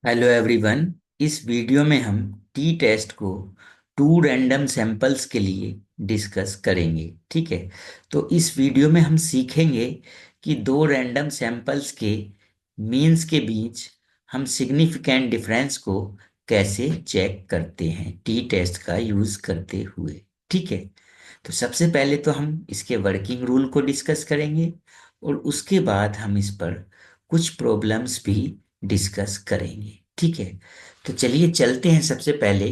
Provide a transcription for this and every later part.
Hello everyone. इस video में हम टी टेस्ट को टू रैंडम सैंपल्स के लिए डिस्कस करेंगे। ठीक है। तो इस वीडियो में हम सीखेंगे कि दो रैंडम सैंपल्स के मीन्स के बीच हम सिग्निफिकेंट डिफरेंस को कैसे चेक करते हैं टी टेस्ट का यूज करते हुए। ठीक है। तो सबसे पहले तो हम इसके वर्किंग रूल को डिस्कस करेंगे और उसके बाद हम इस पर कुछ प्रॉब्लम्स भी डिस्कस करेंगे। ठीक है। तो चलिए चलते हैं सबसे पहले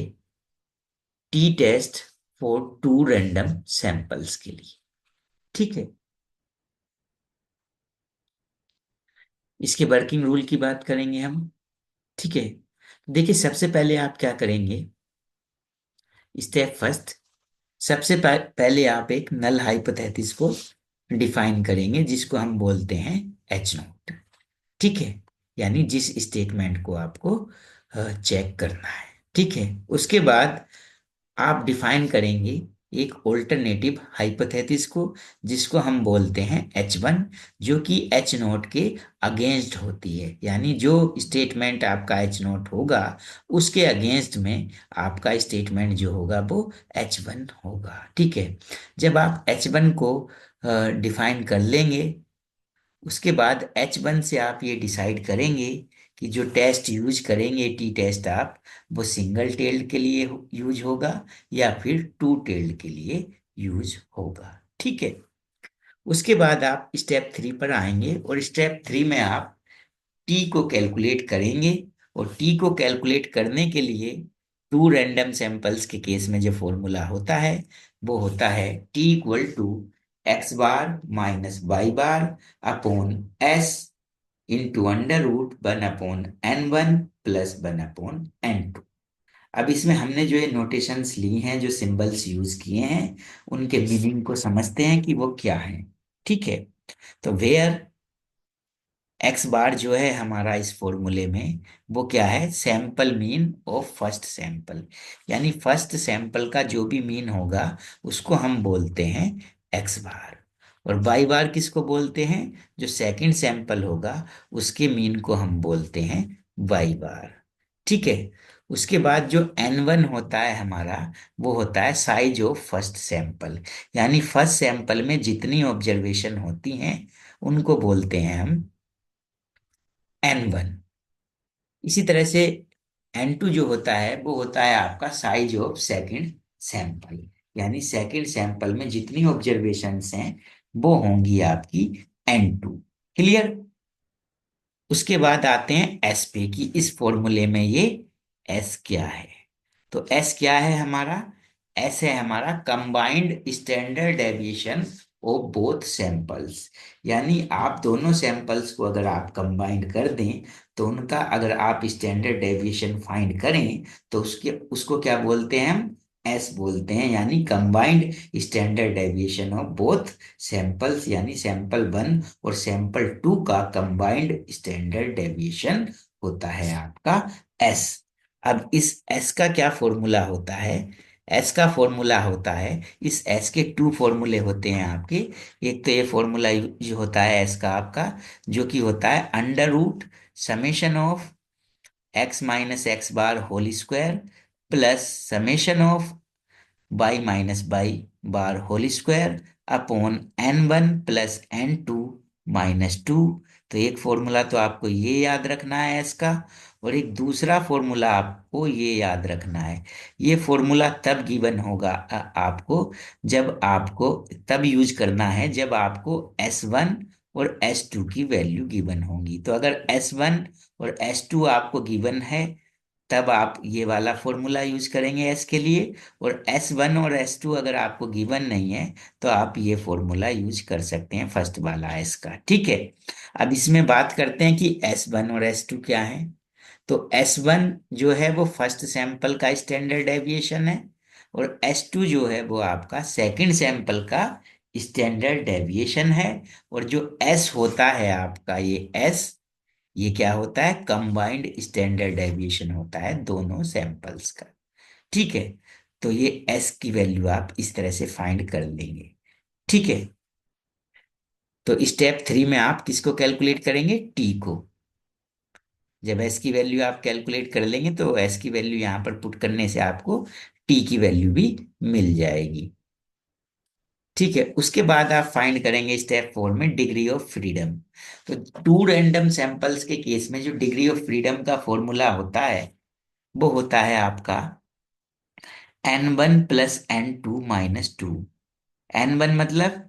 t test for two random samples के लिए। ठीक है। इसके वर्किंग रूल की बात करेंगे हम। ठीक है। देखिए सबसे पहले आप क्या करेंगे। स्टेप फर्स्ट, सबसे पहले आप एक नल हाइपोथेसिस को डिफाइन करेंगे जिसको हम बोलते हैं एच नॉट। ठीक है। यानी जिस स्टेटमेंट को आपको चेक करना है। ठीक है। उसके बाद आप डिफाइन करेंगे एक ऑल्टरनेटिव हाइपोथेसिस को जिसको हम बोलते हैं H1, जो कि H नोट के अगेंस्ट होती है। यानी जो स्टेटमेंट आपका H नोट होगा उसके अगेंस्ट में आपका स्टेटमेंट जो होगा वो H1 होगा। ठीक है। जब आप H1 को डिफाइन कर लेंगे उसके बाद H1 से आप ये डिसाइड करेंगे कि जो टेस्ट यूज करेंगे टी टेस्ट आप, वो सिंगल टेल्ड के लिए यूज होगा या फिर टू टेल्ड के लिए यूज होगा। ठीक है। उसके बाद आप स्टेप 3 पर आएंगे और स्टेप 3 में आप टी को कैलकुलेट करेंगे। और टी को कैलकुलेट करने के लिए टू रैंडम सैंपल्स के केस में जो फॉर्मूला होता है वो होता है t equal to x bar minus Y bar upon s into under root 1/n1 plus 1/n2। अब इसमें हमने जो ये नोटेशंस ली हैं, जो सिंबल्स यूज किए हैं, उनके मीनिंग को समझते हैं कि वो क्या है। ठीक है। तो वेयर एक्स बार जो है हमारा इस फॉर्मूले में, वो क्या है, sample mean of first sample. यानी फर्स्ट सैंपल का जो भी मीन होगा उसको हम बोलते हैं एक्स बार। और वाई बार किसको बोलते हैं, जो सेकंड सैंपल होगा उसके मीन को हम बोलते हैं वाई बार। ठीक है। उसके बाद जो N1 होता है हमारा, वो होता है साइज ऑफ फर्स्ट सैंपल। यानी फर्स्ट सैंपल में जितनी ऑब्जर्वेशन होती हैं उनको बोलते हैं हम N1। इसी तरह से N2 जो होता है वो होता है आपका साइज ऑफ सेकंड सैंपल। यानी सेकंड सैंपल में जितनी ऑब्जर्वेशंस हैं वो होंगी आपकी N2। क्लियर। उसके बाद आते हैं एस पे कि इस फॉर्मूले में ये एस क्या है। तो एस क्या है हमारा, एस है हमारा combined standard deviation of both samples. यानी आप दोनों सैंपल्स को अगर आप कंबाइंड कर दें तो उनका अगर आप स्टैंडर्ड डेविएशन फाइंड करें तो उसके उसको क्या बोलते हैं हम, एस बोलते हैं। यानी combined standard deviation of both samples, यानी सैंपल 1 और सैंपल 2 का कंबाइंड स्टैंडर्ड डेविएशन होता है आपका एस। अब इस एस का क्या फॉर्मूला होता है, एस का फॉर्मूला होता है, इस एस के टू फॉर्मूले होते हैं आपके। एक तो ये फॉर्मूला जो होता है एस का आपका, जो कि होता है under root summation of x minus x bar whole square plus summation of y minus y bar whole square upon N1 plus N2 minus 2। तो एक फॉर्मूला तो आपको ये याद रखना है इसका, और एक दूसरा फॉर्मूला आपको ये याद रखना है। ये फॉर्मूला तब गिवन होगा आपको, जब आपको तब यूज करना है जब आपको S1 और S2 की वैल्यू गिवन होगी। तो अगर S1 और S2 आपको गिवन है तब आप ये वाला फॉर्मूला यूज करेंगे एस के लिए। और S1 और S2 अगर आपको गिवन नहीं है तो आप ये फॉर्मूला यूज कर सकते हैं फर्स्ट वाला एस का। ठीक है। अब इसमें बात करते हैं कि S1 और S2 क्या है। तो S1 जो है वो फर्स्ट सैंपल का स्टैंडर्ड डेविएशन है, और S2 जो है वो आपका सेकंड सैंपल का स्टैंडर्ड डेविएशन है। और जो S होता है आपका, ये S, ये क्या होता है, कंबाइंड स्टैंडर्ड डेविएशन होता है दोनों सैंपल्स का। ठीक है। तो ये एस की वैल्यू आप इस तरह से फाइंड कर लेंगे। ठीक है। तो स्टेप 3 में आप किसको कैलकुलेट करेंगे, टी को। जब एस की वैल्यू आप कैलकुलेट कर लेंगे तो एस की वैल्यू यहाँ पर पुट करने से आपको टी की वैल्यू भी मिल जाएगी। ठीक है, उसके बाद आप फाइंड करेंगे स्टेप 4 में डिग्री ऑफ फ्रीडम। तो टू रैंडम सैंपल्स के केस में जो डिग्री ऑफ फ्रीडम का फॉर्मूला होता है वो होता है आपका n1 + n2 - 2। n1 मतलब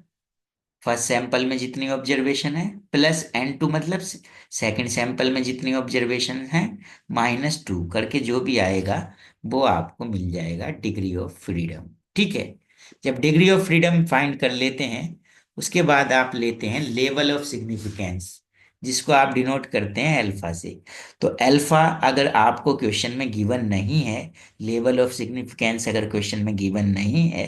फर्स्ट सैंपल में जितनी ऑब्जर्वेशन है, प्लस n2 मतलब सेकंड सैंपल में जितनी ऑब्जर्वेशन है, -2 करके जो भी आएगा वो आपको मिल जाएगा डिग्री ऑफ फ्रीडम। ठीक है, जब डिग्री ऑफ फ्रीडम फाइंड कर लेते हैं उसके बाद आप लेते हैं लेवल ऑफ सिग्निफिकेंस, जिसको आप डिनोट करते हैं अल्फा से। तो अल्फा अगर आपको क्वेश्चन में गिवन नहीं है, लेवल ऑफ सिग्निफिकेंस अगर क्वेश्चन में गिवन नहीं है,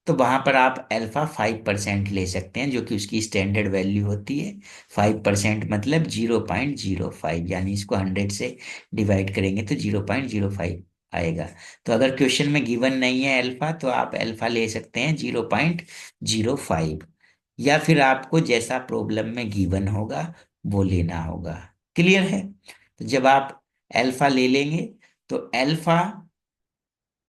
तो वहां पर आप अल्फा 5% ले सकते हैं, जो कि उसकी स्टैंडर्ड वैल्यू होती है। 5% मतलब 0.05, यानी इसको 100 से डिवाइड करेंगे तो 0.05 आएगा। तो अगर क्वेश्चन में गिवन नहीं है अल्फा, तो आप अल्फा ले सकते हैं 0.05, या फिर आपको जैसा प्रॉब्लम में गिवन होगा वो लेना होगा। क्लियर है? तो जब आप अल्फा ले लेंगे तो अल्फा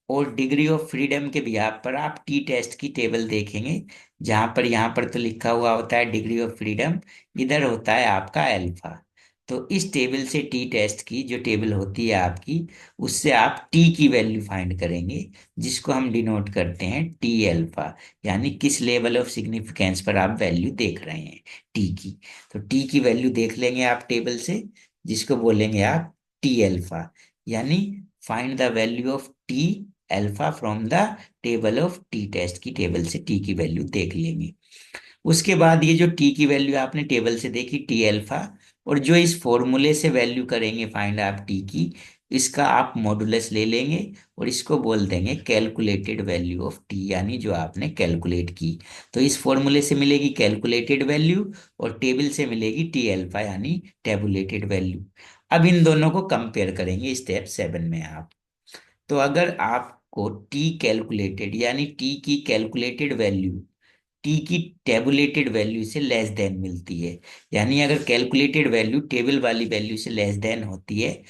और डिग्री ऑफ फ्रीडम के बिहाफ पर आप टी टेस्ट की टेबल देखेंगे, जहां पर यहाँ पर तो लिखा हुआ होता है डिग्री ऑफ फ्रीडम, इधर होता है आपका अल्फा। तो इस टेबल से टी टेस्ट की जो टेबल होती है आपकी, उससे आप टी की वैल्यू फाइंड करेंगे, जिसको हम डिनोट करते हैं टी अल्फा, यानी किस लेवल ऑफ सिग्निफिकेंस पर आप वैल्यू देख रहे हैं टी की। तो टी की वैल्यू देख लेंगे आप टेबल से, जिसको बोलेंगे आप टी अल्फा, यानी find the value of t alpha from the table of t test की टेबल से टी की वैल्यू देख लेंगे। उसके बाद ये जो टी की वैल्यू आपने टेबल से देखी टी अल्फा, और जो इस फॉर्मूले से वैल्यू करेंगे फाइंड आप टी की, इसका आप मॉडुलस ले लेंगे और इसको बोल देंगे कैलकुलेटेड वैल्यू ऑफ टी, यानी जो आपने कैलकुलेट की। तो इस फॉर्मूले से मिलेगी कैलकुलेटेड वैल्यू और टेबल से मिलेगी टी अल्फा यानी टेबुलेटेड वैल्यू। अब इन दोनों को कंपेयर करेंगे स्टेप 7 में आप। तो अगर आपको टी कैलकुलेटेड यानी टी की कैलकुलेटेड वैल्यू टी की टेबुलेटेड वैल्यू से लेस देन मिलती है, यानी अगर कैलकुलेटेड वैल्यू टेबल वाली वैल्यू से लेस देन होती है,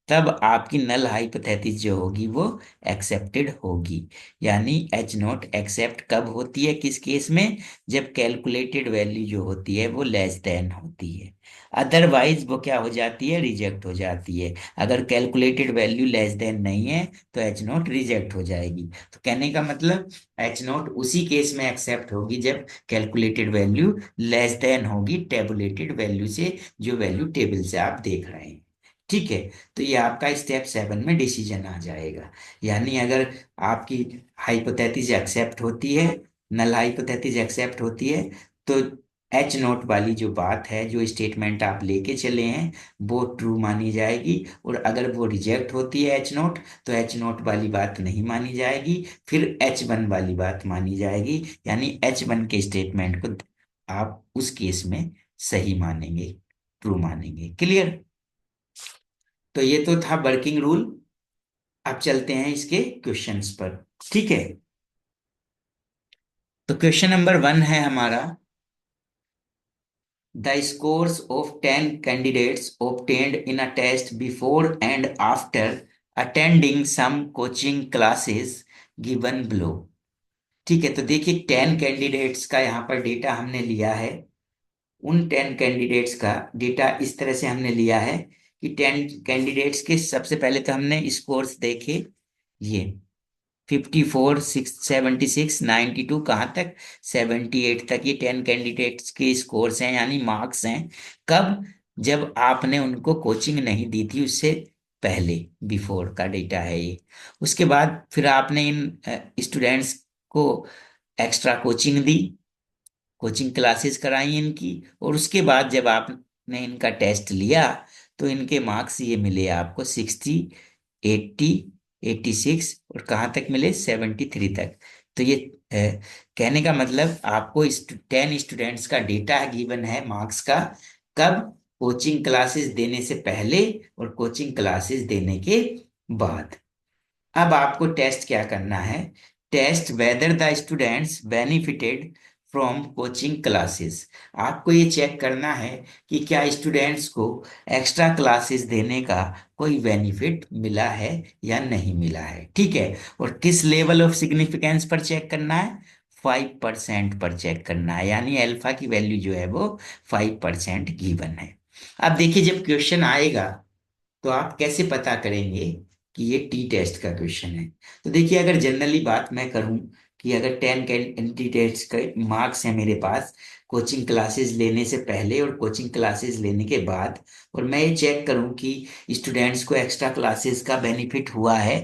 तब आपकी नल हाइपोथेसिस जो होगी वो एक्सेप्टेड होगी। यानी एच नॉट एक्सेप्ट कब होती है, किस केस में? जब कैलकुलेटेड वैल्यू जो होती है वो लेस देन होती है, अदरवाइज वो क्या हो जाती है, रिजेक्ट हो जाती है। अगर कैलकुलेटेड वैल्यू लेस देन नहीं है तो एच नॉट रिजेक्ट हो जाएगी। तो कहने का मतलब एच नॉट उसी केस में एक्सेप्ट होगी जब कैलकुलेटेड वैल्यू लेस देन होगी टेबुलेटेड वैल्यू से, जो वैल्यू टेबल से आप देख रहे हैं। ठीक है, तो ये आपका स्टेप 7 में डिसीजन आ जाएगा। यानी अगर आपकी हाइपोथेसिस एक्सेप्ट होती है, नल हाइपोथेसिस एक्सेप्ट होती है, तो एच नोट वाली जो बात है, जो स्टेटमेंट आप लेके चले हैं, वो ट्रू मानी जाएगी। और अगर वो रिजेक्ट होती है एच नोट, तो एच नोट वाली बात नहीं मानी जाएगी, फिर H1 वाली बात मानी जाएगी, यानी H1 के स्टेटमेंट को आप उस केस में सही मानेंगे, ट्रू मानेंगे। क्लियर? तो ये तो था वर्किंग रूल। अब चलते हैं इसके क्वेश्चंस पर। ठीक है, तो क्वेश्चन नंबर 1 है हमारा, the scores of 10 candidates obtained in a test before and after attending some coaching classes given below। ठीक है, तो देखिए 10 कैंडिडेट्स का यहाँ पर डेटा हमने लिया है। उन 10 कैंडिडेट्स का डेटा इस तरह से हमने लिया है कि 10 कैंडिडेट्स के सबसे पहले तो हमने स्कोर्स देखे, ये 54, 76, 92, कहाँ तक, 78 तक, ये 10 कैंडिडेट्स के स्कोर्स हैं यानी मार्क्स हैं। कब? जब आपने उनको कोचिंग नहीं दी थी उससे पहले, बिफोर का डेटा है ये। उसके बाद फिर आपने इन स्टूडेंट्स को एक्स्ट्रा कोचिंग दी, कोचिंग क्लासेस कराई इनकी, और उसके बाद जब आपने इनका टेस्ट लिया तो इनके मार्क्स ये मिले आपको 60, 80, 86 और कहाँ तक मिले, 73 तक। तो ये कहने का मतलब आपको इस 10 स्टूडेंट्स का डेटा गिवन है मार्क्स का, कब? कोचिंग क्लासेस देने से पहले और कोचिंग क्लासेस देने के बाद। अब आपको टेस्ट क्या करना है, test whether the students benefited from coaching classes. आपको ये चेक करना है कि क्या स्टूडेंट्स को एक्स्ट्रा क्लासेस देने का कोई बेनिफिट मिला है या नहीं मिला है। ठीक है। और किस लेवल ऑफ सिग्निफिकेंस पर चेक करना है? 5% पर चेक करना है, यानी अल्फा की वैल्यू जो है वो 5% गिवन है। अब देखिए, जब क्वेश्चन आएगा तो आप कैसे पता करेंगे कि ये टी टेस्ट का क्वेश्चन है? तो देखिए, अगर जनरली बात मैं करूं कि अगर 10 कैंडिडेट्स के मार्क्स हैं मेरे पास कोचिंग क्लासेस लेने से पहले और कोचिंग क्लासेस लेने के बाद, और मैं ये चेक करूं कि स्टूडेंट्स को एक्स्ट्रा क्लासेस का बेनिफिट हुआ है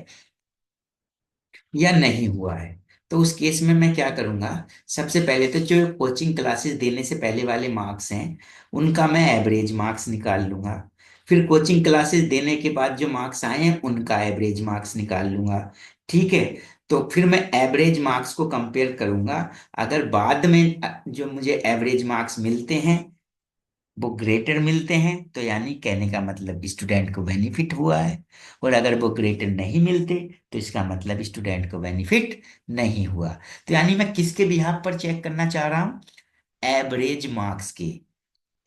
या नहीं हुआ है, तो उस केस में मैं क्या करूंगा? सबसे पहले तो जो कोचिंग क्लासेस देने से पहले वाले मार्क्स हैं उनका मैं एवरेज मार्क्स निकाल लूंगा। फिर कोचिंग क्लासेस देने के बाद जो मार्क्स आए हैं उनका एवरेज मार्क्स निकाल लूंगा। ठीक है। तो फिर मैं एवरेज मार्क्स को कंपेयर करूंगा। अगर बाद में जो मुझे एवरेज मार्क्स मिलते हैं वो ग्रेटर मिलते हैं, तो यानी कहने का मतलब स्टूडेंट को बेनिफिट हुआ है। और अगर वो ग्रेटर नहीं मिलते तो इसका मतलब स्टूडेंट को बेनिफिट नहीं हुआ। तो यानी मैं किसके बिहाफ पर चेक करना चाह रहा हूं? एवरेज मार्क्स के।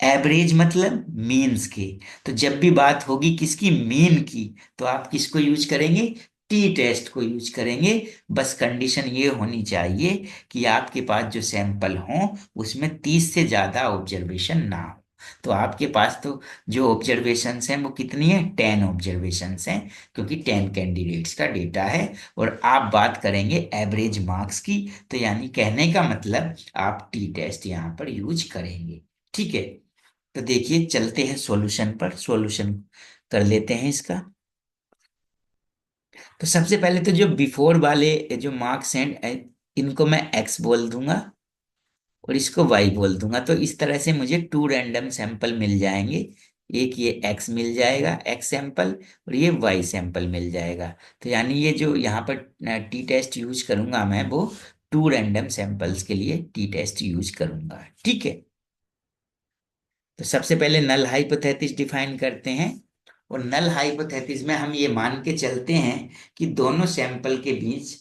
एवरेज मतलब मीन्स के। तो जब भी बात होगी किसकी? मीन की। तो आप किसको यूज करेंगे? टी टेस्ट को यूज करेंगे। बस कंडीशन ये होनी चाहिए कि आपके पास जो सैंपल हो उसमें 30 से ज्यादा ऑब्जर्वेशन ना हो। तो आपके पास तो जो ऑब्जर्वेशंस हैं वो कितनी है? 10 ऑब्जर्वेशंस हैं, क्योंकि 10 कैंडिडेट्स का डेटा है। और आप बात करेंगे एवरेज मार्क्स की, तो यानी कहने का मतलब आप टी टेस्ट यहाँ पर यूज करेंगे। ठीक है। तो देखिए, चलते हैं सॉल्यूशन पर, सॉल्यूशन कर लेते हैं इसका। तो सबसे पहले तो जो बिफोर वाले जो मार्क्स हैं इनको मैं एक्स बोल दूंगा और इसको वाई बोल दूंगा। तो इस तरह से मुझे 2 रैंडम सैंपल मिल जाएंगे। एक ये एक्स मिल जाएगा, एक्स सैंपल, और ये वाई सैंपल मिल जाएगा। तो यानी ये जो यहाँ पर टी टेस्ट यूज करूंगा मैं, वो 2 रैंडम सैंपल्स के लिए टी टेस्ट यूज करूंगा। ठीक है। तो सबसे पहले नल हाइपोथेसिस डिफाइन करते हैं। और नल हाइपोथेसिस में हम ये मान के चलते हैं कि दोनों सैंपल के बीच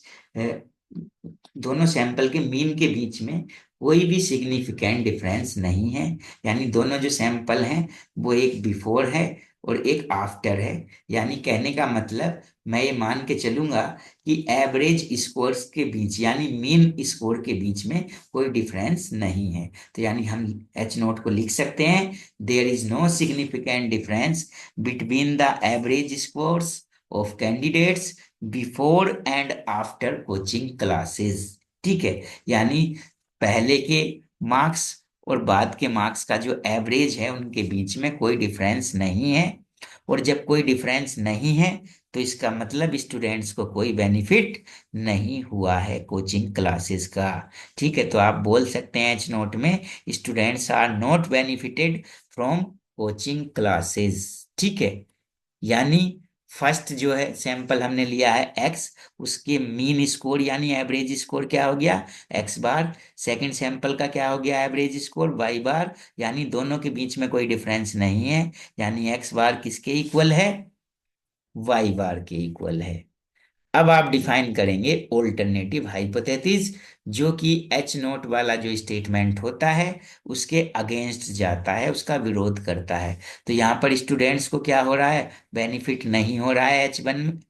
दोनों सैंपल के मीन के बीच में कोई भी सिग्निफिकेंट डिफरेंस नहीं है। यानी दोनों जो सैंपल हैं वो एक बिफोर है और एक आफ्टर है। यानी कहने का मतलब मैं ये मान के चलूंगा कि एवरेज स्कोर्स के बीच यानी मीन स्कोर के बीच में कोई डिफरेंस नहीं है। तो यानी हम एच नोट को लिख सकते हैं, there is no significant difference between the average scores of candidates before and after coaching classes. ठीक है। यानी पहले के मार्क्स और बाद के मार्क्स का जो एवरेज है उनके बीच में कोई डिफरेंस नहीं है। और जब कोई डिफरेंस नहीं है तो इसका मतलब स्टूडेंट्स को कोई बेनिफिट नहीं हुआ है कोचिंग क्लासेस का। ठीक है। तो आप बोल सकते हैं एच नोट में, students are not benefited from coaching classes. ठीक है। यानी फर्स्ट जो है सैंपल हमने लिया है एक्स, उसके मीन स्कोर यानी एवरेज स्कोर क्या हो गया? एक्स बार। सेकंड सैंपल का क्या हो गया? Average score Y bar. यानी दोनों के बीच में कोई डिफरेंस नहीं है, यानी एक्स बार किसके इक्वल है? वाई बार के इक्वल है। अब आप डिफाइन करेंगे ऑल्टरनेटिव हाइपोथेसिस, जो कि एच नोट वाला जो स्टेटमेंट होता है उसके अगेंस्ट जाता है, उसका विरोध करता है। तो यहाँ पर स्टूडेंट्स को क्या हो रहा है? बेनिफिट नहीं हो रहा है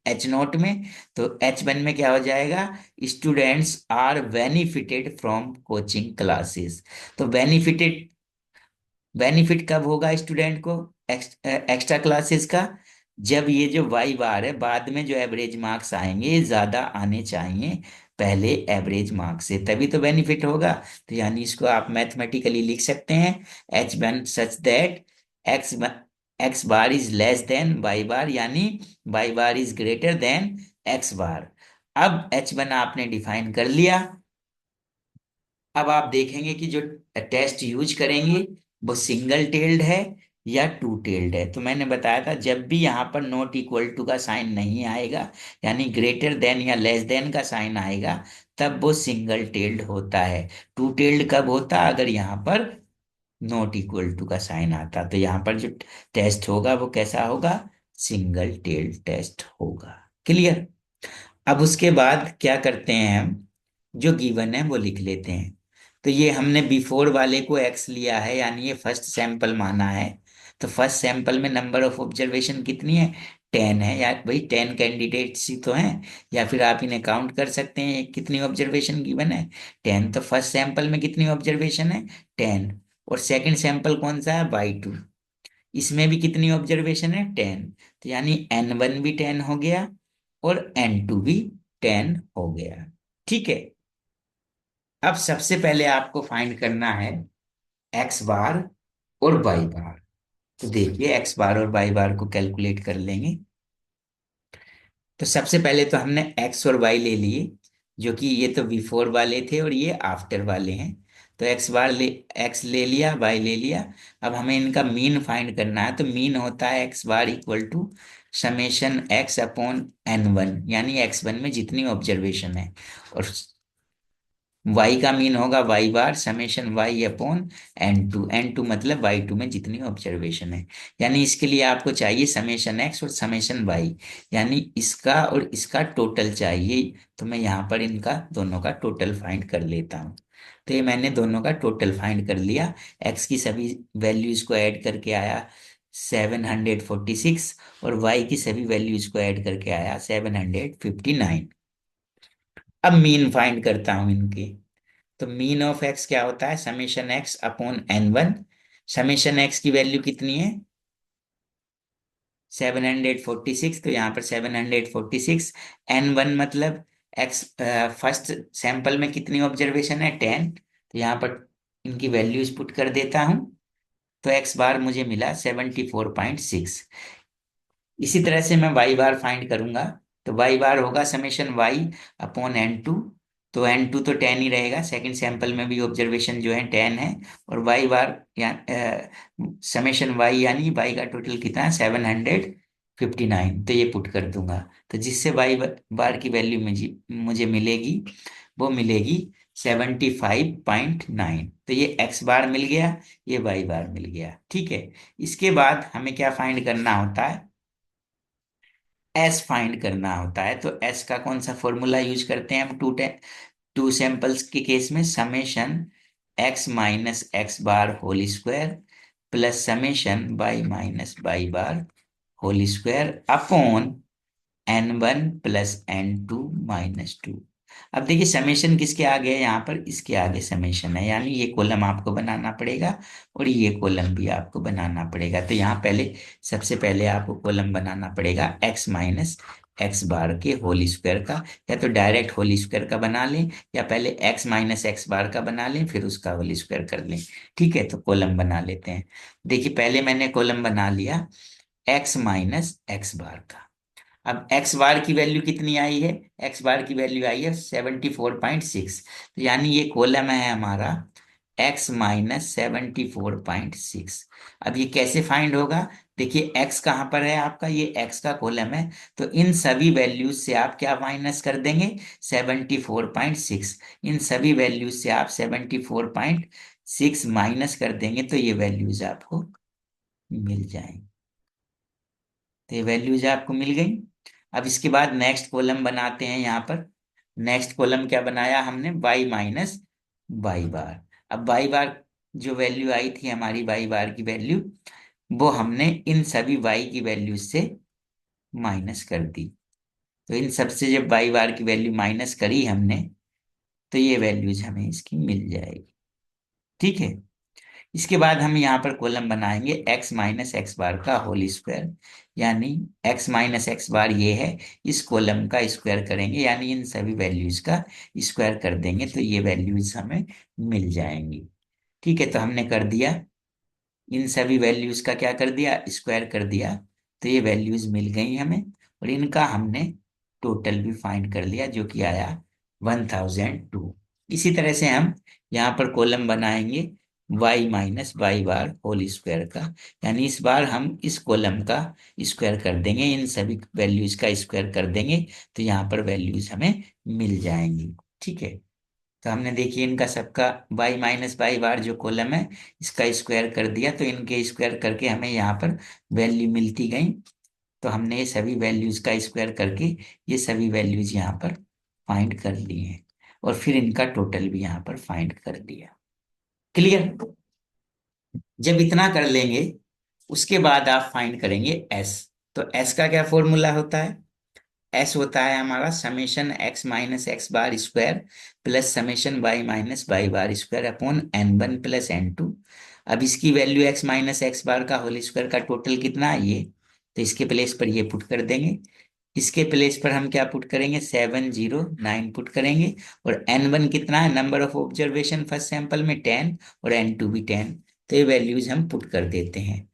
एच नोट में। तो एच वन में क्या हो जाएगा? Students are benefited from coaching classes. तो बेनिफिटेड, बेनिफिट कब होगा स्टूडेंट को एक्स्ट्रा क्लासेस का? जब ये जो वाई बार है बाद में जो एवरेज मार्क्स आएंगे ये ज्यादा आने चाहिए पहले एवरेज मार्क्स से, तभी तो बेनिफिट होगा। तो यानी इसको आप मैथमेटिकली लिख सकते हैं, H one such that X X bar is less than Y bar, यानी Y bar is greater than X bar. अब एच वन आपने डिफाइन कर लिया। अब आप देखेंगे कि जो टेस्ट यूज करेंगे वो सिंगल टेल्ड है या टू टेल्ड है। तो मैंने बताया था जब भी यहाँ पर नॉट इक्वल टू का साइन नहीं आएगा यानी ग्रेटर देन या लेस देन का साइन आएगा तब वो सिंगल टेल्ड होता है। टू टेल्ड कब होता? अगर यहाँ पर नॉट इक्वल टू का साइन आता। तो यहाँ पर जो टेस्ट होगा वो कैसा होगा? सिंगल टेल्ड टेस्ट होगा। क्लियर? अब उसके बाद क्या करते हैं हम, जो गिवन है वो लिख लेते हैं। तो ये हमने बिफोर वाले को एक्स लिया है, यानी ये फर्स्ट सैंपल माना है। तो फर्स्ट सैंपल में नंबर ऑफ ऑब्जर्वेशन कितनी है, 10 है, या भाई 10 कैंडिडेट्स ही तो हैं। या फिर आप इन्हें काउंट कर सकते हैं कितनी ऑब्जर्वेशन गिवन है, 10। तो फर्स्ट सैंपल में कितनी ऑब्जर्वेशन है, 10। और सेकंड सैंपल कौन सा है, Y2, इसमें भी कितनी ऑब्जर्वेशन है, 10। तो यानी N1 भी 10 हो गया और N2 भी 10 हो गया। ठीक है। अब सबसे पहले आपको फाइंड करना है एक्स बार और वाई बार। तो देखिए एक्स बार और वाई बार को कैलकुलेट कर लेंगे। तो सबसे पहले तो हमने एक्स और वाई ले लिए, जो कि ये तो बिफोर वाले थे और ये आफ्टर वाले हैं। तो एक्स बार ले, एक्स ले लिया, वाई ले लिया। अब हमें इनका मीन फाइंड करना है। तो मीन होता है x bar equal to summation x upon N1, यानी X1 में जितनी ऑब्जर्वेशन है, और वाई का मीन होगा Y bar summation Y upon N2। N2 मतलब Y2 में जितनी ऑब्जर्वेशन है। यानी इसके लिए आपको चाहिए समेशन एक्स और समेशन वाई, यानी इसका और इसका टोटल चाहिए। तो मैं यहाँ पर इनका दोनों का टोटल फाइंड कर लेता हूँ। तो ये मैंने दोनों का टोटल फाइंड कर लिया। एक्स की सभी वैल्यूज को ऐड करके आया 746, और वाई की सभी वैल्यूज को ऐड करके आया 759। अब मीन फाइंड करता हूं इनके। तो मीन ऑफ एक्स क्या होता है, summation x upon N1। Summation x की वैल्यू कितनी है, 746। तो यहाँ पर 746। N1 मतलब एक्स, फर्स्ट सैंपल में कितनी ऑब्जर्वेशन है, 10। तो यहाँ पर इनकी वैल्यूज पुट कर देता हूं। तो एक्स बार मुझे मिला 74.6। इसी तरह से मैं वाई बार फाइंड करूंगा। तो वाई बार होगा समेशन वाई अपॉन N2। तो N2 तो 10 ही रहेगा, सेकंड सैंपल में भी ऑब्जर्वेशन जो है 10 है। और वाई बार या समेशन वाई, यानी वाई का टोटल कितना है, 759। तो ये पुट कर दूंगा। तो जिससे वाई बार की वैल्यू मुझे मुझे मिलेगी, वो मिलेगी 75.9। तो ये एक्स बार मिल गया, ये वाई बार मिल गया। ठीक है। इसके बाद हमें क्या फाइंड करना होता है, एस फाइंड करना होता है। तो एस का कौन सा फॉर्मूला यूज करते हैं हम, टू सैंपल्स के केस में, summation x minus x bar whole square plus summation Y minus Y bar whole square upon N1 plus N2 - 2। अब देखिए समेशन किसके आगे है, यहाँ पर इसके आगे समेशन है, यानी ये कॉलम आपको बनाना पड़ेगा और ये कॉलम भी आपको बनाना पड़ेगा। तो यहाँ पहले, सबसे पहले आपको कॉलम बनाना पड़ेगा एक्स माइनस एक्स बार के होल स्क्वायर का, या तो डायरेक्ट होल स्क्वायर का बना लें, या पहले एक्स माइनस एक्स बार का बना लें फिर उसका होल स्क्वायर कर लें। ठीक है। तो कॉलम बना लेते हैं। देखिए पहले मैंने कॉलम बना लिया एक्स माइनस एक्स बार का। अब एक्स बार की वैल्यू कितनी आई है, एक्स बार की वैल्यू आई है 74.6। तो यानी ये कॉलम है हमारा एक्स माइनस 74.6। अब ये कैसे फाइंड होगा, देखिए एक्स कहाँ पर है आपका, ये एक्स का कॉलम है। तो इन सभी वैल्यूज से आप क्या माइनस कर देंगे, 74.6। इन सभी वैल्यूज से आप 74.6 माइनस कर देंगे, तो ये वैल्यूज आपको मिल जाएंगी। तो ये वैल्यूज आपको मिल गई। अब इसके बाद नेक्स्ट कॉलम बनाते हैं यहाँ पर। नेक्स्ट कॉलम क्या बनाया हमने, y माइनस वाई बार। अब वाई बार जो वैल्यू आई थी हमारी, वाई बार की वैल्यू, वो हमने इन सभी y की वैल्यू से माइनस कर दी। तो इन सबसे जब वाई बार की वैल्यू माइनस करी हमने, तो ये वैल्यूज हमें इसकी मिल जाएगी। ठीक है। इसके बाद हम यहाँ पर कॉलम बनाएंगे एक्स माइनस एक्स बार का होल स्क्वायर, यानी एक्स माइनस एक्स बार ये है, इस कॉलम का स्क्वायर करेंगे, यानी इन सभी वैल्यूज का स्क्वायर कर देंगे, तो ये वैल्यूज हमें मिल जाएंगी। ठीक है। तो हमने कर दिया, इन सभी वैल्यूज का क्या कर दिया, स्क्वायर कर दिया। तो ये वैल्यूज मिल गई हमें, और इनका हमने टोटल भी फाइंड कर लिया, जो कि आया 1002। इसी तरह से हम यहाँ पर कॉलम बनाएंगे y minus Y bar whole square का, यानी इस बार हम इस कॉलम का स्क्वायर कर देंगे, इन सभी वैल्यूज का स्क्वायर कर देंगे, तो यहाँ पर वैल्यूज हमें मिल जाएंगी। ठीक है। तो हमने देखिए इनका सबका y माइनस वाई बार जो कॉलम है, इसका स्क्वायर कर दिया, तो इनके स्क्वायर करके हमें यहाँ पर वैल्यू मिलती गई। तो हमने ये सभी वैल्यूज का स्क्वायर करके ये सभी वैल्यूज यहाँ पर फाइंड कर लिए हैं, और फिर इनका टोटल भी यहाँ पर फाइंड कर लिया। क्लियर? जब इतना कर लेंगे उसके बाद आप फाइंड करेंगे एस। तो एस का क्या फॉर्मूला होता है? एस होता है हमारा summation x minus x bar square plus summation Y minus Y bar square upon N1 plus N2। अब इसकी value X minus x bar का होल स्क्वायर का टोटल कितना है ये, तो इसके प्लेस पर ये पुट कर देंगे। इसके प्लेस पर हम क्या पुट करेंगे, 709 पुट करेंगे। और N1 कितना है, number of observation first sample में 10, और N2 भी 10। तो ये वैल्यूज हम पुट कर देते हैं।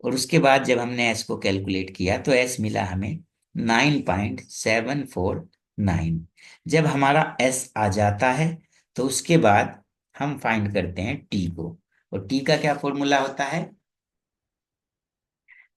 और उसके बाद जब हमने एस को कैलकुलेट किया तो एस मिला हमें 9.749। जब हमारा एस आ जाता है तो उसके बाद हम फाइंड करते हैं टी को। और टी का क्या फॉर्मूला होता है,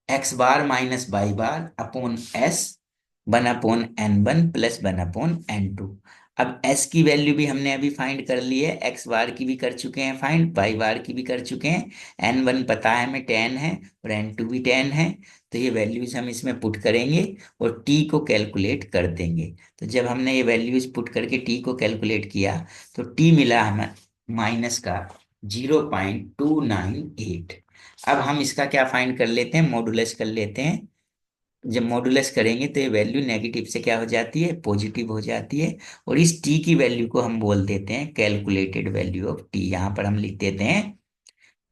x bar minus Y bar upon S 1/N1 plus 1/N2। अब एस की वैल्यू भी हमने अभी फाइंड कर ली है, एक्स बार की भी कर चुके हैं फाइंड, वाई बार की भी कर चुके हैं। N1 पता है हमें 10 है, और N2 भी 10 है। तो ये वैल्यूज हम इसमें पुट करेंगे और टी को कैलकुलेट कर देंगे। तो जब हमने ये वैल्यूज पुट करके टी को कैलकुलेट किया तो टी मिला हमें माइनस का 0.298। अब हम इसका क्या फाइंड कर लेते हैं, मॉडुलस कर लेते हैं। जब मॉडुलस करेंगे तो ये वैल्यू नेगेटिव से क्या हो जाती है, पॉजिटिव हो जाती है। और इस टी की वैल्यू को हम बोल देते हैं कैलकुलेटेड वैल्यू ऑफ टी। यहां पर हम लिख देते हैं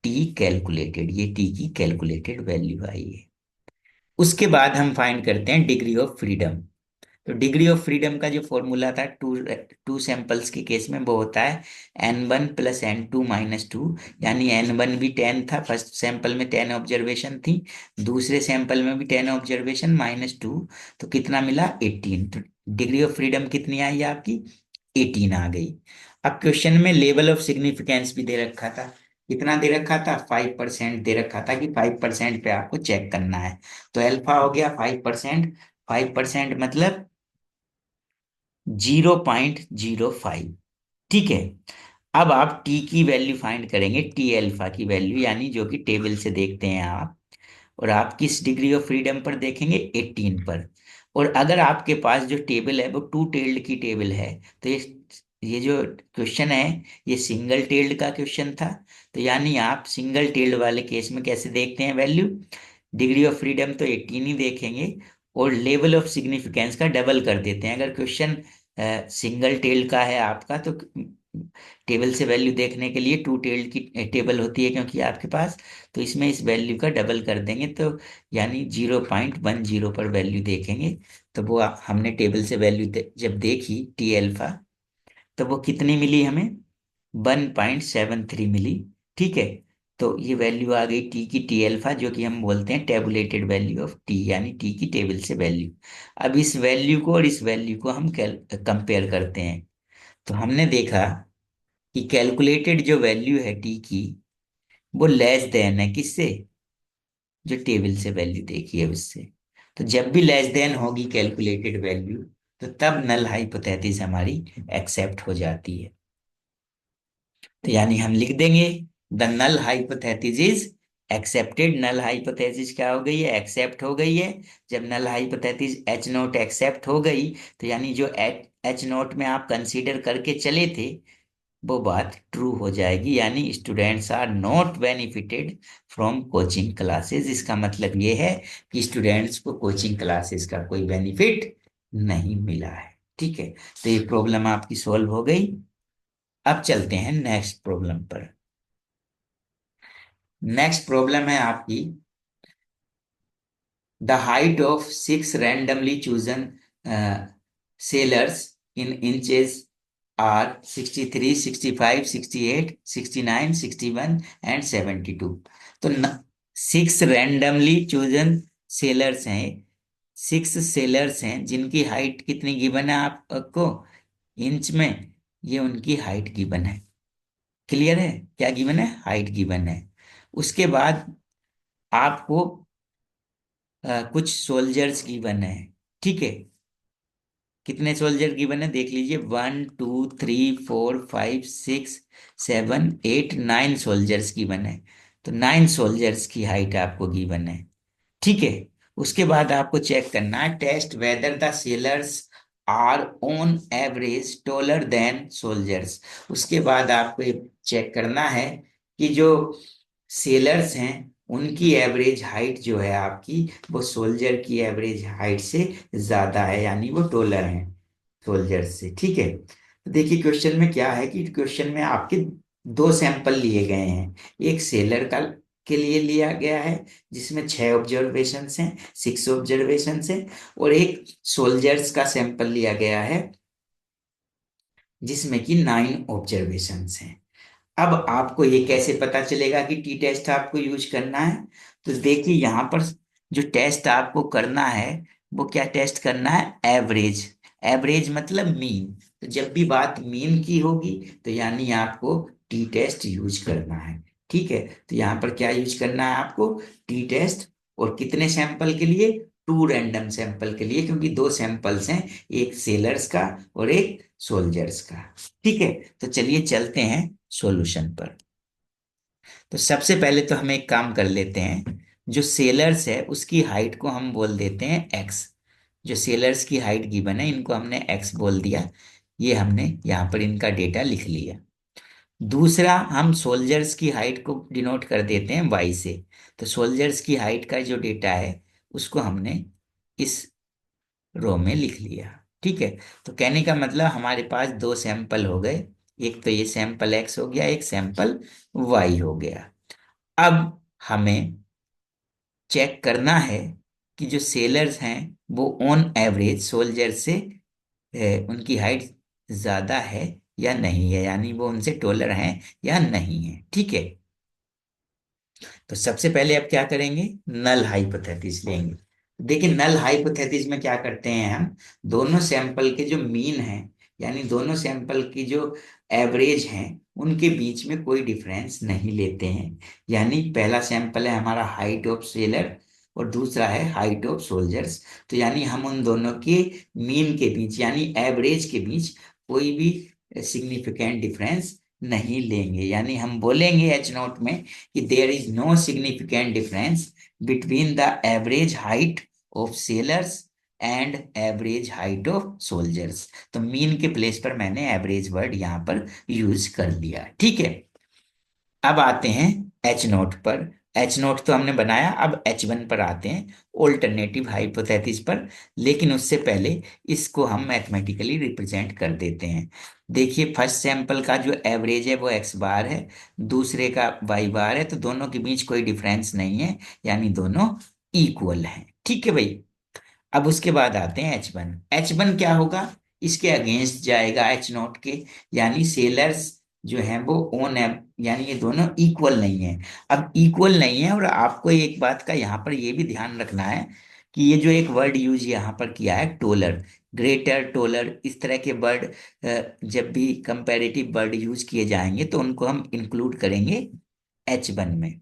टी कैलकुलेटेड, ये टी की कैलकुलेटेड वैल्यू आई है। उसके बाद हम फाइंड करते हैं डिग्री ऑफ फ्रीडम। तो डिग्री ऑफ फ्रीडम का जो फॉर्मूला था टू टू सैंपल्स के केस में वो होता है N1 प्लस N2 माइनस 2। यानी N1 भी 10 था, फर्स्ट सैंपल में 10 ऑब्जर्वेशन थी, दूसरे सैंपल में भी 10 ऑब्जर्वेशन माइनस 2, तो कितना मिला 18। तो डिग्री ऑफ फ्रीडम कितनी आई आपकी, 18 आ गई। अब क्वेश्चन में लेवल ऑफ सिग्निफिकेंस भी दे रखा था। कितना दे रखा था, 5% दे रखा था कि 5% पे आपको चेक करना है। तो अल्फा हो गया 5%। 5% मतलब 0.05। ठीक है। अब आप टी की वैल्यू फाइंड करेंगे, टी अल्फा की वैल्यू, यानी जो कि टेबल से देखते हैं आप। और आप किस डिग्री ऑफ फ्रीडम पर देखेंगे, 18 पर। और अगर आपके पास जो टेबल है वो टू टेल्ड की टेबल है, तो ये जो क्वेश्चन है ये सिंगल टेल्ड का क्वेश्चन था। तो यानी आप सिंगल टेल्ड वाले केस में कैसे देखते हैं वैल्यू, डिग्री ऑफ फ्रीडम तो 18 ही देखेंगे और लेवल ऑफ सिग्निफिकेंस का डबल कर देते हैं। अगर क्वेश्चन सिंगल टेल्ड का है आपका तो टेबल से वैल्यू देखने के लिए टू टेल्ड की टेबल होती है क्योंकि आपके पास, तो इसमें इस वैल्यू का डबल कर देंगे तो यानी 0.10 पर वैल्यू देखेंगे। तो वो हमने टेबल से वैल्यू जब देखी टी अल्फा, तो वो कितनी मिली हमें, 1.73 मिली। ठीक है। तो ये वैल्यू आ गई टी की, टी अल्फा, जो कि हम बोलते हैं टेबुलेटेड वैल्यू ऑफ टी, यानी टी की टेबल से वैल्यू। अब इस वैल्यू को और इस वैल्यू को हम कंपेयर करते हैं। तो हमने देखा कि कैलकुलेटेड जो वैल्यू है टी की वो लेस देन है किससे, जो टेबल से वैल्यू देखी है उससे। तो जब भी लेस देन होगी कैलकुलेटेड वैल्यू तो तब नल हाइपोथेसिस हमारी एक्सेप्ट हो जाती है। तो यानी हम लिख देंगे the null hypothesis is accepted. Null hypothesis क्या हो गई है, एक्सेप्ट हो गई है। जब null hypothesis H naught accept हो गई तो यानी जो एच नोट में आप कंसीडर करके चले थे वो बात ट्रू हो जाएगी, यानी students are not benefited from coaching classes. इसका मतलब ये है कि स्टूडेंट्स को कोचिंग क्लासेस का कोई बेनिफिट नहीं मिला है। ठीक है। तो ये प्रॉब्लम आपकी सॉल्व हो गई। अब चलते हैं नेक्स्ट प्रॉब्लम पर। नेक्स्ट प्रॉब्लम है आपकी, the height of 6 randomly chosen sailors in inches are 63, 65, 68, 69, 61 and 72। तो 6 randomly chosen सेलर्स हैं, 6 सेलर्स हैं जिनकी हाइट कितनी गिवन है आपको, इंच में। ये उनकी हाइट गिवन है। क्लियर है, क्या गिवन है, हाइट गिवन है। उसके बाद आपको कुछ सोल्जर्स गिवन है। ठीक है। कितने सोल्जर गिवन है देख लीजिए, 1 2 3 4 5 6 7 8 9 सोल्जर्स गिवन है। तो 9 सोल्जर्स की हाइट आपको गिवन है। ठीक है। उसके बाद आपको चेक करना है test whether the sailors are on average taller than soldiers. उसके बाद आपको ये चेक करना है कि जो सेलर्स हैं उनकी एवरेज हाइट जो है आपकी, वो सोल्जर की एवरेज हाइट से ज्यादा है, यानी वो टॉलर हैं सोल्जर से। ठीक है, तो देखिए क्वेश्चन में क्या है कि क्वेश्चन में आपके दो सैंपल लिए गए हैं। एक सेलर का के लिए लिया गया है जिसमें 6 ऑब्जर्वेशन हैं, 6 ऑब्जर्वेशन है, और एक सोल्जर्स का सैंपल लिया गया है जिसमें कि 9 ऑब्जर्वेशन हैं। अब आपको ये कैसे पता चलेगा कि टी टेस्ट आपको यूज करना है? तो देखिए यहाँ पर जो टेस्ट आपको करना है वो क्या टेस्ट करना है? एवरेज। एवरेज मतलब मीन। तो जब भी बात मीन की होगी तो यानी आपको टी टेस्ट यूज करना है। ठीक है, तो यहाँ पर क्या यूज करना है आपको? T test. और कितने सैंपल के लिए? 2 रैंडम सैंपल के लिए, क्योंकि दो सैंपल्स हैं, एक सेलर्स का और एक सोल्जर्स का। ठीक है, तो चलिए चलते हैं सॉल्यूशन पर। तो सबसे पहले तो हम एक काम कर लेते हैं, जो सेलर्स है उसकी हाइट को हम बोल देते हैं एक्स। जो सेलर्स की हाइट गिवन है इनको हमने एक्स बोल दिया। ये हमने यहाँ पर इनका डेटा लिख लिया। दूसरा, हम सोल्जर्स की हाइट को डिनोट कर देते हैं वाई से। तो सोल्जर्स की हाइट का जो डेटा है उसको हमने इस रो में लिख लिया। ठीक है, तो कहने का मतलब हमारे पास दो सैंपल हो गए। एक तो ये सैंपल एक्स हो गया, एक सैंपल वाई हो गया। अब हमें चेक करना है कि जो सेलर्स हैं वो ऑन एवरेज सोल्जर से उनकी हाइट ज्यादा है या नहीं है, यानी वो उनसे टॉलर हैं या नहीं है। ठीक है, तो सबसे पहले अब क्या करेंगे? नल हाइपोथेसिस लेंगे। देखिए नल हाइपोथेसिस में क्या करते हैं हम? दोनों सैंपल के जो मीन है, यानी दोनों सैंपल की जो एवरेज हैं, उनके बीच में कोई डिफरेंस नहीं लेते हैं। यानी पहला सैंपल है हमारा हाइट ऑफ सेलर और दूसरा है हाइट ऑफ सोल्जर्स। तो यानी हम उन दोनों के मीन के बीच यानी एवरेज के बीच कोई भी सिग्निफिकेंट डिफरेंस नहीं लेंगे। यानी हम बोलेंगे एच नोट में कि there is no significant difference between the average height of sailors and average height of soldiers. तो मीन के प्लेस पर मैंने एवरेज वर्ड यहां पर यूज कर लिया। ठीक है, अब आते हैं एच नोट पर। एच नोट तो हमने बनाया, अब एच वन पर आते हैं, ऑल्टरनेटिव हाइपोथेसिस पर। लेकिन उससे पहले इसको हम मैथमेटिकली रिप्रेजेंट कर देते हैं। देखिए फर्स्ट सैंपल का जो एवरेज है वो एक्स बार है, दूसरे का वाई बार है, तो दोनों के बीच कोई डिफरेंस नहीं है, यानी दोनों इक्वल हैं। ठीक है भाई, अब उसके बाद आते हैं एच वन। एच वन क्या होगा? इसके अगेंस्ट जाएगा एच नॉट के, यानी सेलर्स जो है वो ओन है, यानी ये दोनों इक्वल नहीं है। अब इक्वल नहीं है, और आपको एक बात का यहाँ पर ये भी ध्यान रखना है कि ये जो एक वर्ड यूज यहाँ पर किया है टोलर, ग्रेटर, टोलर, इस तरह के वर्ड जब भी कंपैरेटिव वर्ड यूज किए जाएंगे तो उनको हम इंक्लूड करेंगे एच वन में।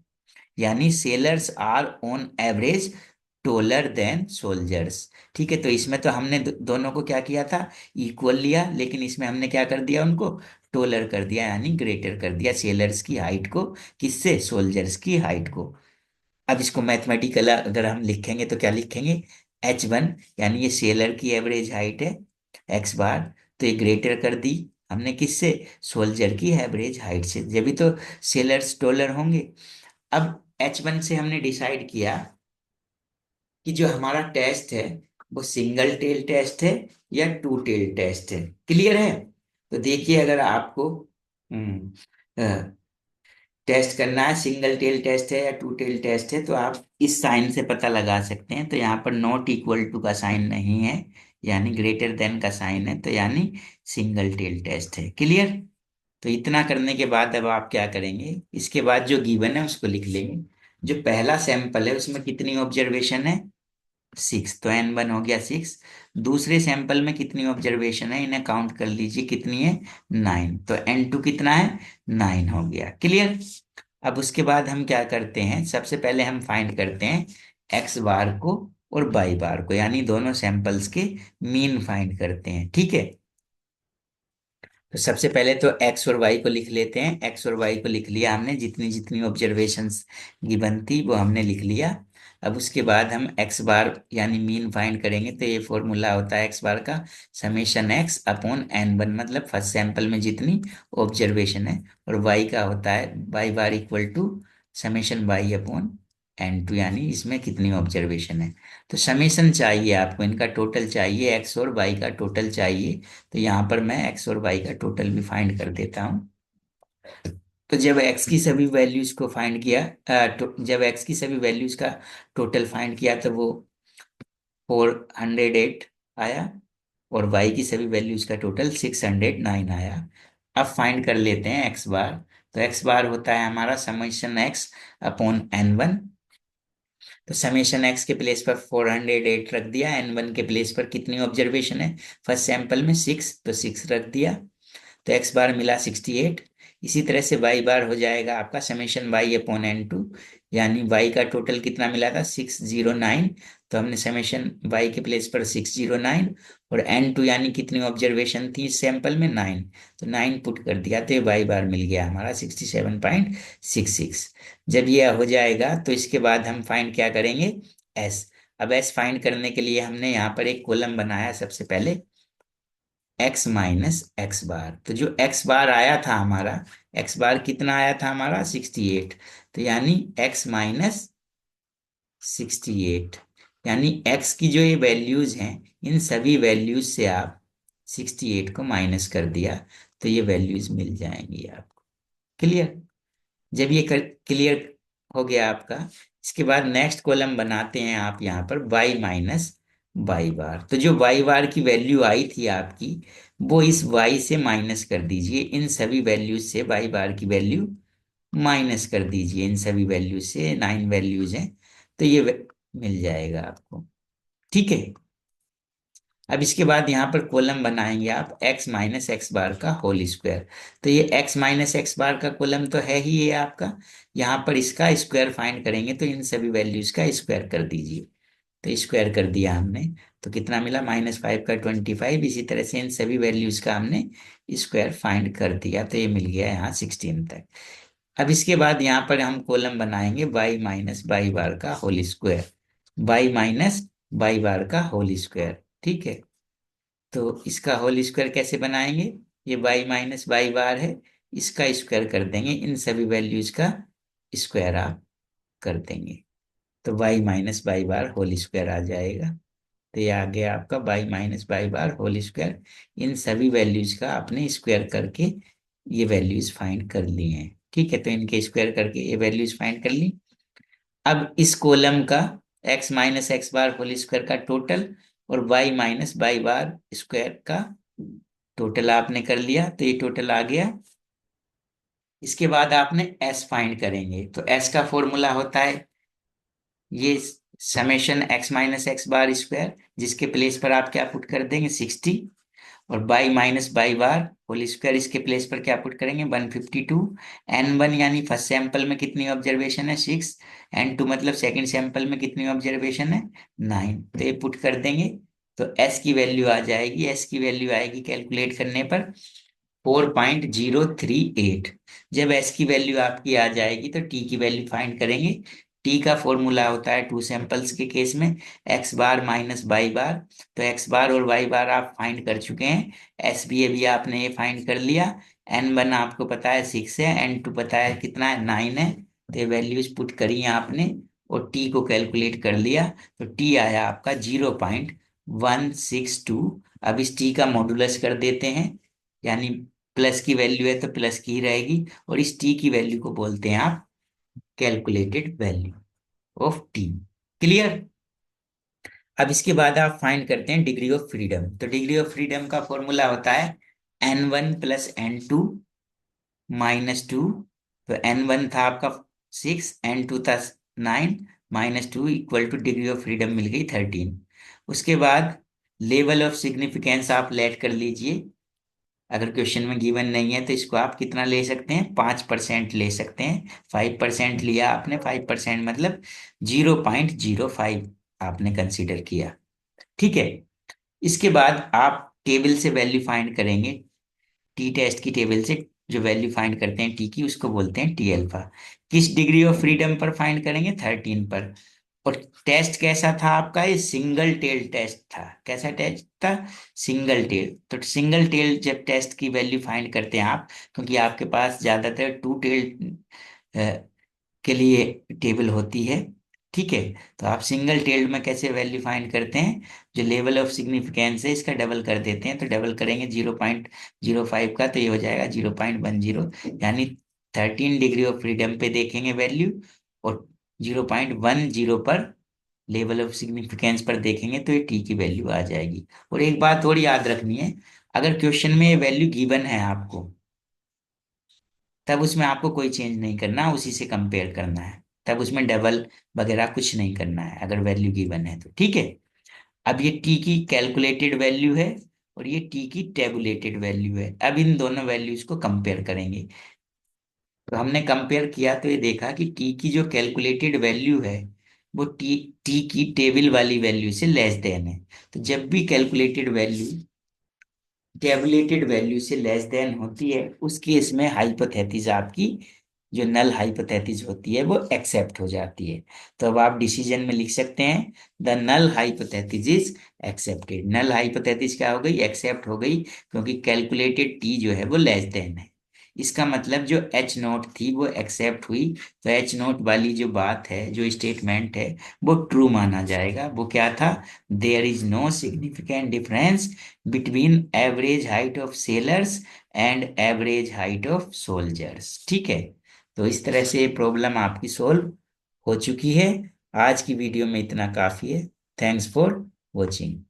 यानी sailors are on average taller than soldiers. ठीक है, तो इसमें तो हमने दोनों को क्या किया था? इक्वल लिया, लेकिन इसमें हमने क्या कर दिया? उनको टोलर कर दिया, यानी ग्रेटर कर दिया सेलर्स की हाइट को। किससे? सोल्जर्स की हाइट को। अब इसको मैथमेटिकल अगर हम लिखेंगे तो क्या लिखेंगे? एच वन, यानी ये सेलर की एवरेज हाइट है एक्स बार, तो ये ग्रेटर कर दी हमने किससे? सोल्जर की एवरेज हाइट से, जब भी तो सेलर्स टोलर होंगे। अब एच वन से हमने डिसाइड किया कि जो हमारा टेस्ट है वो सिंगल टेल टेस्ट है या टू टेल टेस्ट है। क्लियर है? तो देखिए अगर आपको टेस्ट करना है सिंगल टेल टेस्ट है या टू टेल टेस्ट है, तो आप इस साइन से पता लगा सकते हैं। तो यहाँ पर नॉट इक्वल टू का साइन नहीं है, यानी ग्रेटर देन का साइन है, तो यानी सिंगल टेल टेस्ट है। क्लियर? तो इतना करने के बाद अब आप क्या करेंगे? इसके बाद जो गिवन है उसको लिख लेंगे। जो पहला सैंपल है उसमें कितनी ऑब्जर्वेशन है? 6, तो N1 हो गया 6। दूसरे सैंपल में कितनी ऑब्जर्वेशन है इन्हें काउंट कर लीजिए, कितनी है? 9, तो N2 कितना है? 9 हो गया। क्लियर? अब उसके बाद हम क्या करते हैं? सबसे पहले हम फाइंड करते हैं एक्स बार को और वाई बार को, यानी दोनों सैंपल्स के मीन फाइंड करते हैं। ठीक है, तो सबसे पहले तो एक्स और वाई को लिख लेते हैं। एक्स और वाई को लिख लिया हमने, जितनी जितनी ऑब्जर्वेशंस गिवन थी वो हमने लिख लिया। अब उसके बाद हम एक्स बार यानी मीन फाइंड करेंगे, तो ये फॉर्मूला होता है एक्स बार का summation x upon n one, मतलब फर्स्ट सैंपल में जितनी ऑब्जर्वेशन है, और वाई का होता है y bar equal to summation Y upon n two, यानी इसमें कितनी ऑब्जर्वेशन है। तो समेशन चाहिए आपको, इनका टोटल चाहिए, एक्स और वाई का टोटल चाहिए। तो यहाँ पर मैं एक्स और वाई का टोटल भी फाइंड कर देता हूँ। तो जब x की सभी वैल्यूज को फाइंड किया, जब x की सभी वैल्यूज का टोटल फाइंड किया तो वो 408 आया, और y की सभी वैल्यूज का टोटल 609 आया। अब फाइंड कर लेते हैं x बार। तो x बार होता है हमारा summation x upon n one. तो समेशन x के प्लेस पर 408 रख दिया, एन वन के प्लेस पर कितनी ऑब्जर्वेशन है फर्स्ट सैंपल में 6, तो 6 रख दिया, तो एक्स बार मिला 68। इसी तरह से वाई बार हो जाएगा आपका summation Y upon n two, यानी वाई का टोटल कितना मिला था 609, तो हमने समेशन वाई के प्लेस पर 609, और एन टू यानी कितनी ऑब्जर्वेशन थी इस सैंपल में 9, तो 9 पुट कर दिया, तो ये वाई बार मिल गया हमारा 67.66। जब ये हो जाएगा तो इसके बाद हम फाइंड क्या करेंगे, एस। अब एस फाइंड करने के लिए हमने यहाँ पर एक कॉलम बनाया सबसे पहले, एक्स माइनस एक्स बार। तो जो एक्स बार आया था हमारा, एक्स बार कितना आया था हमारा 68, तो यानी एक्स माइनस 68, यानी एक्स की जो ये वैल्यूज हैं, इन सभी वैल्यूज से आप 68 को माइनस कर दिया, तो ये वैल्यूज मिल जाएंगी आपको। क्लियर। जब ये क्लियर हो गया आपका, इसके बाद नेक्स्ट कॉलम बनाते हैं आप यहाँ पर y माइनस वाई बार। तो जो y बार की वैल्यू आई थी आपकी, वो इस y से माइनस कर दीजिए, इन सभी वैल्यूज से y बार की वैल्यू माइनस कर दीजिए, इन सभी वैल्यूज से 9 वैल्यूज हैं, तो ये मिल जाएगा आपको। ठीक है। अब इसके बाद यहाँ पर कॉलम बनाएंगे आप x माइनस एक्स बार का होल स्क्वायर। तो ये x माइनस एक्स बार का कॉलम तो है ही ये आपका, यहाँ पर इसका स्क्वायर फाइंड करेंगे, तो इन सभी वैल्यूज का स्क्वायर कर दीजिए। तो स्क्वायर कर दिया हमने, तो कितना मिला -5 का 25। इसी तरह से इन सभी वैल्यूज का हमने स्क्वायर फाइंड कर दिया, तो ये मिल गया यहाँ 16 तक। अब इसके बाद यहाँ पर हम कॉलम बनाएंगे y माइनस वाई बार का whole square, y minus Y bar का होल स्क्वायर। ठीक है। तो इसका होल स्क्वायर कैसे बनाएंगे, ये y माइनस वाई बार है, इसका स्क्वायर कर देंगे, इन सभी वैल्यूज का स्क्वायर आप कर देंगे, तो y minus Y bar whole square आ जाएगा। तो ये आ गया आपका y minus Y bar whole square. इन सभी वैल्यूज का आपने स्क्वायर करके ये वैल्यूज फाइंड कर ली हैं। ठीक है, तो इनके स्क्वायर करके ये वैल्यूज फाइंड कर ली। अब इस कॉलम का x minus x bar whole square का टोटल और y minus Y bar square का टोटल आपने कर लिया, तो ये टोटल आ गया। इसके बाद आपने s फाइंड करेंगे, तो s का फॉर्मूला होता है ये summation x minus x bar square, जिसके प्लेस पर आप क्या पुट कर देंगे 60, और y minus Y bar whole square, इसके प्लेस पर क्या पुट करेंगे 152। एन वन यानी फर्स्ट सैंपल में कितनी ऑब्जर्वेशन है 6, एन टू मतलब सेकंड सैंपल में कितनी ऑब्जर्वेशन है 9, तो ये पुट कर देंगे, तो s की वैल्यू आ जाएगी, s की वैल्यू आएगी कैलकुलेट करने पर 4.038। जब s की वैल्यू आपकी आ जाएगी तो t की वैल्यू फाइंड करेंगे। t का फॉर्मूला होता है टू सैंपल्स के केस में x बार माइनस वाई बार। तो x बार और y बार आप फाइंड कर चुके हैं, s भी अभी आपने ये फाइंड कर लिया। n वन आपको पता है 6 है, n टू पता है कितना है 9 है, तो ये वैल्यूज पुट करी आपने और t को कैलकुलेट कर लिया, तो t आया आपका 0.162। अब इस t का मॉडुलस कर देते हैं, यानी प्लस की वैल्यू है तो प्लस की ही रहेगी, और इस टी की वैल्यू को बोलते हैं आप calculated value of T. Clear. अब इसके बाद आप फाइंड करते हैं डिग्री ऑफ फ्रीडम। तो डिग्री ऑफ फ्रीडम का फॉर्मूला होता है N one plus N two minus two. तो एन वन था आपका 6, एन टू था 9, -2 equal to degree of freedom मिल गई 13। उसके बाद लेवल ऑफ सिग्निफिकेंस आप लेट कर लीजिए। अगर क्वेश्चन में गिवन नहीं है तो इसको आप कितना ले सकते हैं 5% ले सकते हैं। 5% लिया आपने, 5% मतलब 0.05 आपने कंसीडर किया। ठीक है। इसके बाद आप टेबल से वैल्यू फाइंड करेंगे, टी टेस्ट की टेबल से जो वैल्यू फाइंड करते हैं टी की, उसको बोलते हैं टी अल्फा। किस डिग्री ऑफ फ्रीडम पर फाइंड करेंगे 13 पर। और टेस्ट कैसा था आपका? ये सिंगल टेल टेस्ट था। कैसा टेस्ट था? Single tail. तो सिंगल टेल जब टेस्ट की वैल्यू फाइंड करते हैं आप, क्योंकि आपके पास ज्यादातर टू टेल के लिए टेबल होती है, ठीक है। तो आप सिंगल टेल्ड में कैसे वैल्यू फाइंड करते हैं? जो लेवल ऑफ सिग्निफिकेंस है इसका डबल कर देते हैं। तो डबल करेंगे 0.05 का, तो ये हो जाएगा 0.10, यानी 13 डिग्री ऑफ फ्रीडम पे देखेंगे वैल्यू, और 0.10 पर लेवल ऑफ सिग्निफिकेंस पर देखेंगे तो ये टी की वैल्यू आ जाएगी। और एक बात और याद रखनी है, अगर क्वेश्चन में ये वैल्यू गिवन है आपको, तब उसमें आपको कोई चेंज नहीं करना, उसी से कंपेयर करना है। तब उसमें डबल वगैरह कुछ नहीं करना है, अगर वैल्यू गिवन है तो, ठीक है। अब ये टी की कैलकुलेटेड वैल्यू है और ये टी की टेबुलेटेड वैल्यू है। अब इन दोनों वैल्यूज को कंपेयर करेंगे। तो हमने कंपेयर किया तो ये देखा कि टी की जो कैलकुलेटेड वैल्यू है वो टी टी की टेबल वाली वैल्यू से लेस देन है। तो जब भी कैलकुलेटेड वैल्यू टेबुलेटेड वैल्यू से लेस देन होती है, उस केस में हाइपोथेसिस आपकी, जो नल हाइपोथेसिस होती है, वो एक्सेप्ट हो जाती है। तो अब आप डिसीजन में लिख सकते हैं, the null hypothesis is accepted. Null hypothesis क्या हो गई? एक्सेप्ट हो गई, क्योंकि कैलकुलेटेड टी जो है वो लेस देन है। इसका मतलब जो एच नोट थी वो एक्सेप्ट हुई। तो एच नोट वाली जो बात है, जो स्टेटमेंट है, वो ट्रू माना जाएगा। वो क्या था? There is no significant difference between average height of sailors and average height of soldiers, ठीक है। तो इस तरह से प्रॉब्लम आपकी सोल्व हो चुकी है। आज की वीडियो में इतना काफी है। Thanks for watching.